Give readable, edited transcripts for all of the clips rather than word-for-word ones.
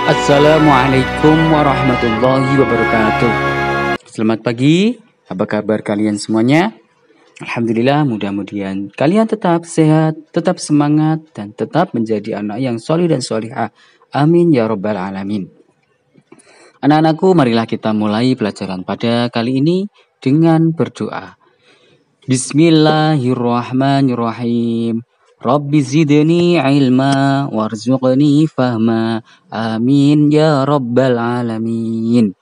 Assalamualaikum warahmatullahi wabarakatuh. Selamat pagi, apa kabar kalian semuanya? Alhamdulillah, mudah-mudahan kalian tetap sehat, tetap semangat, dan tetap menjadi anak yang soleh dan solihah. Amin ya robbal alamin. Anak-anakku, marilah kita mulai pelajaran pada kali ini dengan berdoa. Bismillahirrahmanirrahim. Rabbi zidni ilma warzuqni fahma. Amin ya rabbal alamin.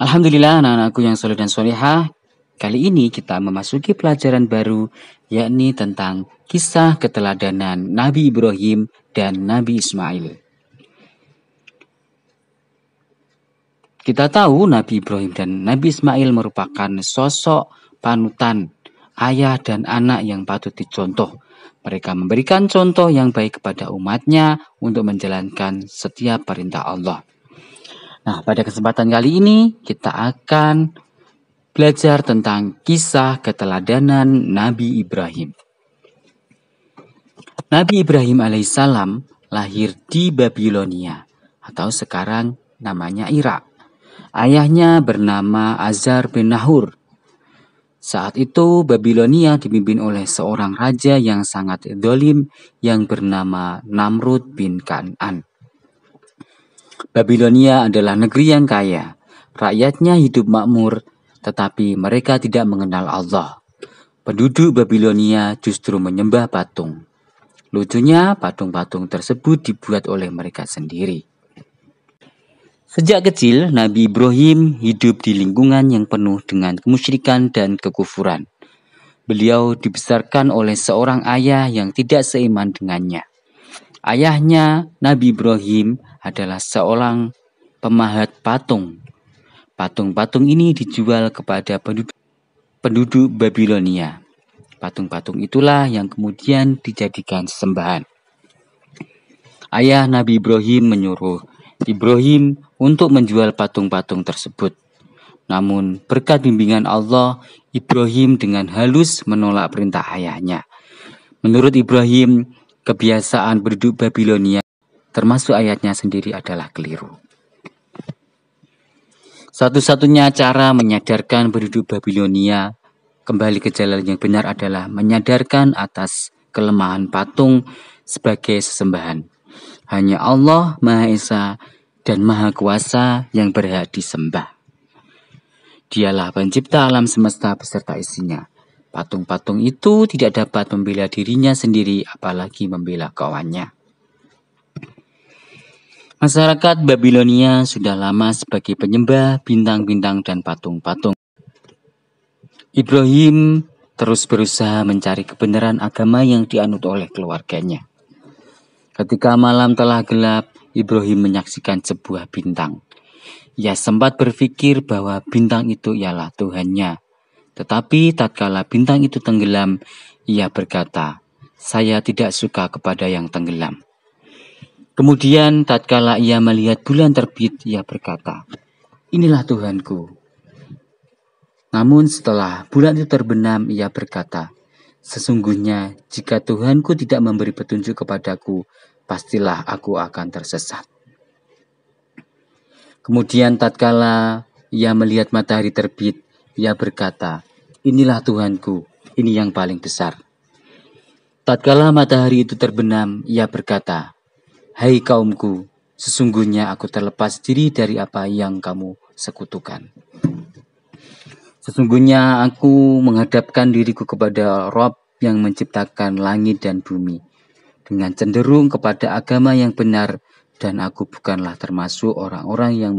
Alhamdulillah anak-anakku yang soleh dan solehah. Kali ini kita memasuki pelajaran baru, yakni tentang kisah keteladanan Nabi Ibrahim dan Nabi Ismail. Kita tahu Nabi Ibrahim dan Nabi Ismail merupakan sosok panutan, ayah dan anak yang patut dicontoh. Mereka memberikan contoh yang baik kepada umatnya untuk menjalankan setiap perintah Allah. Nah, pada kesempatan kali ini kita akan belajar tentang kisah keteladanan Nabi Ibrahim. Nabi Ibrahim alaihissalam lahir di Babilonia atau sekarang namanya Irak. Ayahnya bernama Azar bin Nahur. Saat itu Babilonia dipimpin oleh seorang raja yang sangat zalim yang bernama Namrud bin Kan'an. Babilonia adalah negeri yang kaya. Rakyatnya hidup makmur, tetapi mereka tidak mengenal Allah. Penduduk Babilonia justru menyembah patung. Lucunya, patung-patung tersebut dibuat oleh mereka sendiri. Sejak kecil, Nabi Ibrahim hidup di lingkungan yang penuh dengan kemusyrikan dan kekufuran. Beliau dibesarkan oleh seorang ayah yang tidak seiman dengannya. Ayahnya, Nabi Ibrahim, adalah seorang pemahat patung. Patung-patung ini dijual kepada penduduk Babilonia. Patung-patung itulah yang kemudian dijadikan sesembahan. Ayah Nabi Ibrahim menyuruh Ibrahim untuk menjual patung-patung tersebut. Namun berkat bimbingan Allah, Ibrahim dengan halus menolak perintah ayahnya. Menurut Ibrahim, kebiasaan penduduk Babilonia, termasuk ayahnya sendiri, adalah keliru. Satu-satunya cara menyadarkan penduduk Babilonia kembali ke jalan yang benar adalah menyadarkan atas kelemahan patung sebagai sesembahan. Hanya Allah Maha Esa dan Maha Kuasa yang berhak disembah. Dialah pencipta alam semesta beserta isinya. Patung-patung itu tidak dapat membela dirinya sendiri, apalagi membela kawannya. Masyarakat Babilonia sudah lama sebagai penyembah bintang-bintang dan patung-patung. Ibrahim terus berusaha mencari kebenaran agama yang dianut oleh keluarganya. Ketika malam telah gelap, Ibrahim menyaksikan sebuah bintang. Ia sempat berpikir bahwa bintang itu ialah Tuhannya. Tetapi tatkala bintang itu tenggelam, ia berkata, "Saya tidak suka kepada yang tenggelam." Kemudian tatkala ia melihat bulan terbit, ia berkata, "Inilah Tuhanku." Namun setelah bulan itu terbenam, ia berkata, "Sesungguhnya jika Tuhanku tidak memberi petunjuk kepadaku, pastilah aku akan tersesat." Kemudian tatkala ia melihat matahari terbit, ia berkata, "Inilah Tuhanku, ini yang paling besar." Tatkala matahari itu terbenam, ia berkata, "Hai kaumku, sesungguhnya aku terlepas diri dari apa yang kamu sekutukan. Sesungguhnya aku menghadapkan diriku kepada Rob yang menciptakan langit dan bumi, dengan cenderung kepada agama yang benar, dan aku bukanlah termasuk orang-orang yang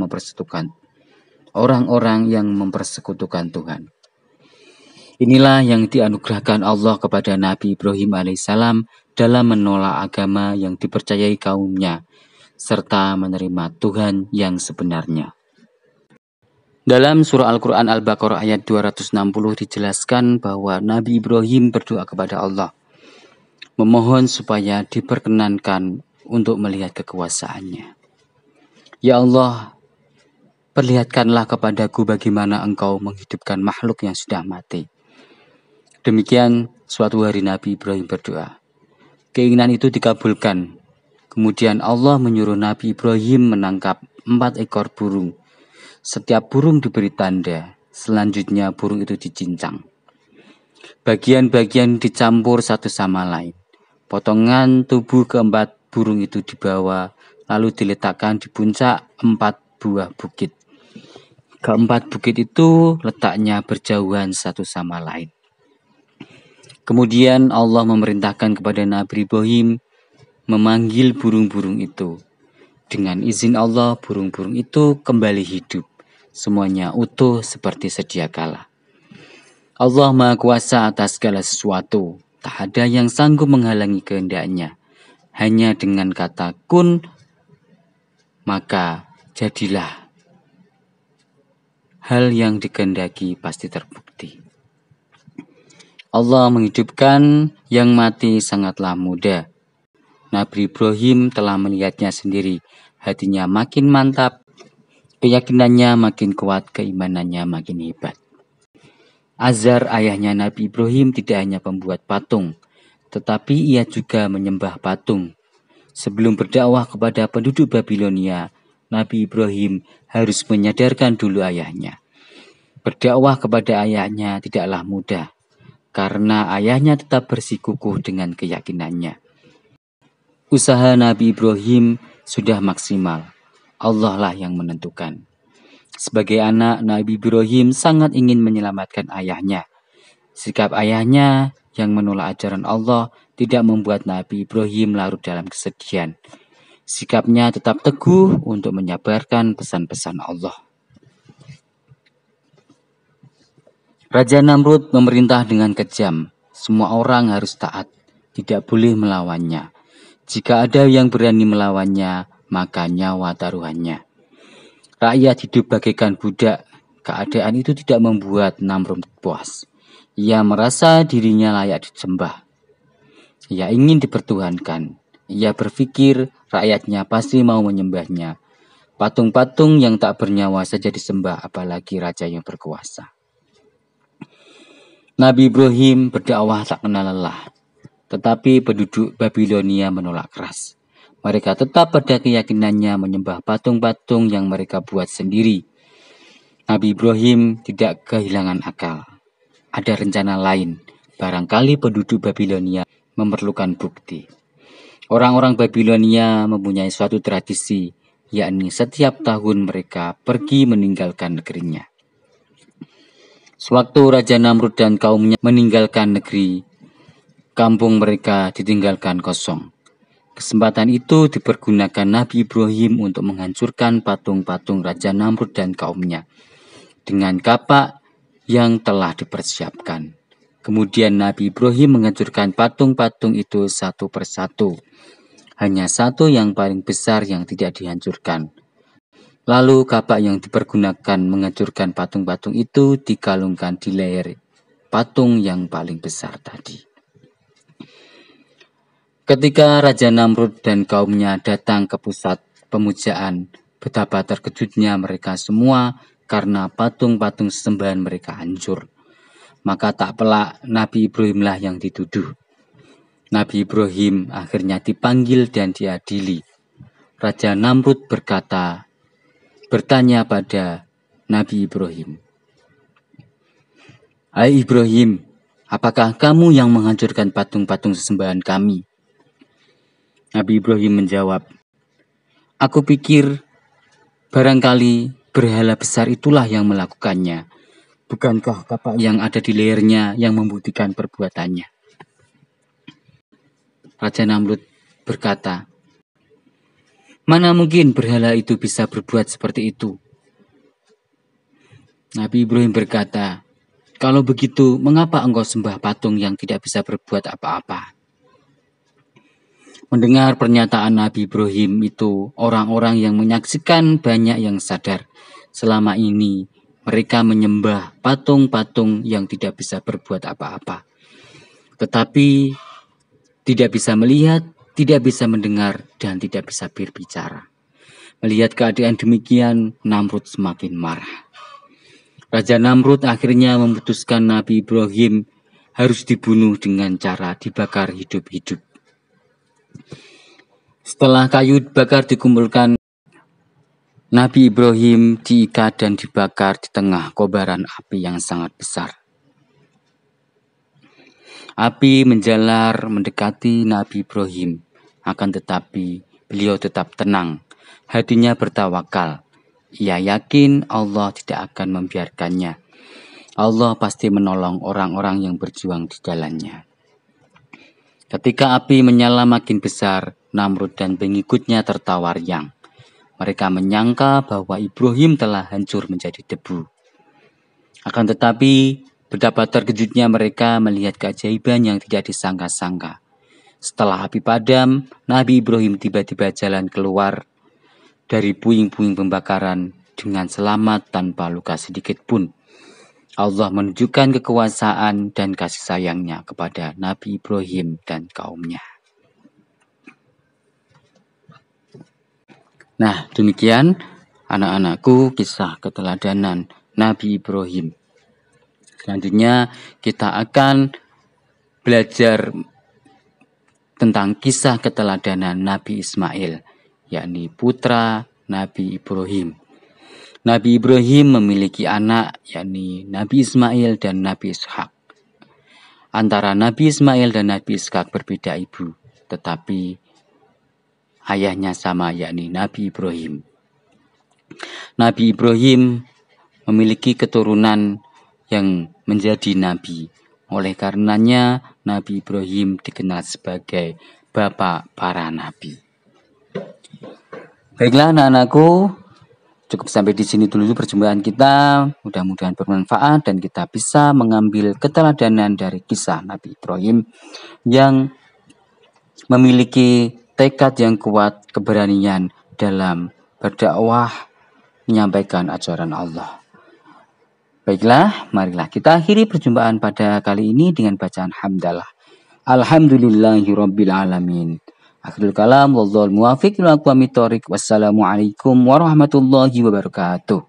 mempersekutukan Tuhan." Inilah yang dianugerahkan Allah kepada Nabi Ibrahim alaihissalam dalam menolak agama yang dipercayai kaumnya, serta menerima Tuhan yang sebenarnya. Dalam surah Al-Quran Al-Baqarah ayat 260 dijelaskan bahwa Nabi Ibrahim berdoa kepada Allah, memohon supaya diperkenankan untuk melihat kekuasaannya. "Ya Allah, perlihatkanlah kepadaku bagaimana Engkau menghidupkan makhluk yang sudah mati." Demikian suatu hari Nabi Ibrahim berdoa. Keinginan itu dikabulkan. Kemudian Allah menyuruh Nabi Ibrahim menangkap 4 ekor burung. Setiap burung diberi tanda. Selanjutnya burung itu dicincang. Bagian-bagian dicampur satu sama lain. Potongan tubuh keempat burung itu dibawa, lalu diletakkan di puncak 4 buah bukit. Keempat bukit itu letaknya berjauhan satu sama lain. Kemudian Allah memerintahkan kepada Nabi Ibrahim memanggil burung-burung itu. Dengan izin Allah, burung-burung itu kembali hidup. Semuanya utuh seperti sedia kala. Allah Maha Kuasa atas segala sesuatu. Tak ada yang sanggup menghalangi kehendaknya. Hanya dengan kata kun, maka jadilah. Hal yang dikehendaki pasti terbukti. Allah menghidupkan yang mati sangatlah mudah. Nabi Ibrahim telah melihatnya sendiri. Hatinya makin mantap, keyakinannya makin kuat, keimanannya makin hebat. Azar, ayahnya Nabi Ibrahim, tidak hanya pembuat patung, tetapi ia juga menyembah patung. Sebelum berdakwah kepada penduduk Babilonia, Nabi Ibrahim harus menyadarkan dulu ayahnya. Berdakwah kepada ayahnya tidaklah mudah, karena ayahnya tetap bersikukuh dengan keyakinannya. Usaha Nabi Ibrahim sudah maksimal. Allah lah yang menentukan. Sebagai anak, Nabi Ibrahim sangat ingin menyelamatkan ayahnya. Sikap ayahnya yang menolak ajaran Allah tidak membuat Nabi Ibrahim larut dalam kesedihan. Sikapnya tetap teguh untuk menyabarkan pesan-pesan Allah. Raja Namrud memerintah dengan kejam. Semua orang harus taat, tidak boleh melawannya. Jika ada yang berani melawannya, maka nyawa taruhannya. Rakyat hidup bagaikan budak. Keadaan itu tidak membuat Namrud puas. Ia merasa dirinya layak disembah. Ia ingin dipertuhankan. Ia berpikir rakyatnya pasti mau menyembahnya. Patung-patung yang tak bernyawa saja disembah, apalagi raja yang berkuasa. Nabi Ibrahim berdakwah tak kenal lelah, tetapi penduduk Babilonia menolak keras. Mereka tetap pada keyakinannya menyembah patung-patung yang mereka buat sendiri. Nabi Ibrahim tidak kehilangan akal. Ada rencana lain, barangkali penduduk Babilonia memerlukan bukti. Orang-orang Babilonia mempunyai suatu tradisi, yakni setiap tahun mereka pergi meninggalkan negerinya. Sewaktu Raja Namrud dan kaumnya meninggalkan negeri, kampung mereka ditinggalkan kosong. Kesempatan itu dipergunakan Nabi Ibrahim untuk menghancurkan patung-patung Raja Namrud dan kaumnya dengan kapak yang telah dipersiapkan. Kemudian Nabi Ibrahim menghancurkan patung-patung itu satu persatu. Hanya satu yang paling besar yang tidak dihancurkan. Lalu kapak yang dipergunakan menghancurkan patung-patung itu dikalungkan di leher patung yang paling besar tadi. Ketika Raja Namrud dan kaumnya datang ke pusat pemujaan, betapa terkejutnya mereka semua karena patung-patung sesembahan mereka hancur. Maka tak pelak Nabi Ibrahimlah yang dituduh. Nabi Ibrahim akhirnya dipanggil dan diadili. Raja Namrud bertanya pada Nabi Ibrahim, "Hai Ibrahim, apakah kamu yang menghancurkan patung-patung sesembahan kami?" Nabi Ibrahim menjawab, "Aku pikir barangkali berhala besar itulah yang melakukannya. Bukankah kapak yang ada di lehernya yang membuktikan perbuatannya?" Raja Namrud berkata, "Mana mungkin berhala itu bisa berbuat seperti itu?" Nabi Ibrahim berkata, "Kalau begitu, mengapa engkau sembah patung yang tidak bisa berbuat apa-apa?" Mendengar pernyataan Nabi Ibrahim itu, orang-orang yang menyaksikan banyak yang sadar. Selama ini, mereka menyembah patung-patung yang tidak bisa berbuat apa-apa. Tetapi, tidak bisa melihat, tidak bisa mendengar, dan tidak bisa berbicara. Melihat keadaan demikian, Namrud semakin marah. Raja Namrud akhirnya memutuskan Nabi Ibrahim harus dibunuh dengan cara dibakar hidup-hidup. Setelah kayu bakar dikumpulkan, Nabi Ibrahim diikat dan dibakar di tengah kobaran api yang sangat besar. Api menjalar mendekati Nabi Ibrahim, akan tetapi beliau tetap tenang. Hatinya bertawakal. Ia yakin Allah tidak akan membiarkannya. Allah pasti menolong orang-orang yang berjuang di jalannya. Ketika api menyala makin besar, Namrud dan pengikutnya tertawa riang. Mereka menyangka bahwa Ibrahim telah hancur menjadi debu. Akan tetapi, betapa terkejutnya mereka melihat keajaiban yang tidak disangka-sangka. Setelah api padam, Nabi Ibrahim tiba-tiba jalan keluar dari puing-puing pembakaran dengan selamat tanpa luka sedikit pun. Allah menunjukkan kekuasaan dan kasih sayangnya kepada Nabi Ibrahim dan kaumnya. Nah, demikian anak-anakku kisah keteladanan Nabi Ibrahim. Selanjutnya kita akan belajar tentang kisah keteladanan Nabi Ismail, yakni putra Nabi Ibrahim. Nabi Ibrahim memiliki anak, yakni Nabi Ismail dan Nabi Ishak. Antara Nabi Ismail dan Nabi Ishak berbeda ibu, tetapi ayahnya sama, yakni Nabi Ibrahim. Nabi Ibrahim memiliki keturunan yang menjadi nabi. Oleh karenanya, Nabi Ibrahim dikenal sebagai bapak para nabi. Baiklah anak-anakku, cukup sampai di sini dulu perjumpaan kita. Mudah-mudahan bermanfaat dan kita bisa mengambil keteladanan dari kisah Nabi Ibrahim yang memiliki tekad yang kuat, keberanian dalam berdakwah, menyampaikan ajaran Allah. Baiklah, marilah kita akhiri perjumpaan pada kali ini dengan bacaan hamdalah. Alhamdulillahirabbil alamin. Akhirul kalam, wallahul muwaffiq ila aqwamit thoriq. Wassalamualaikum warahmatullahi wabarakatuh.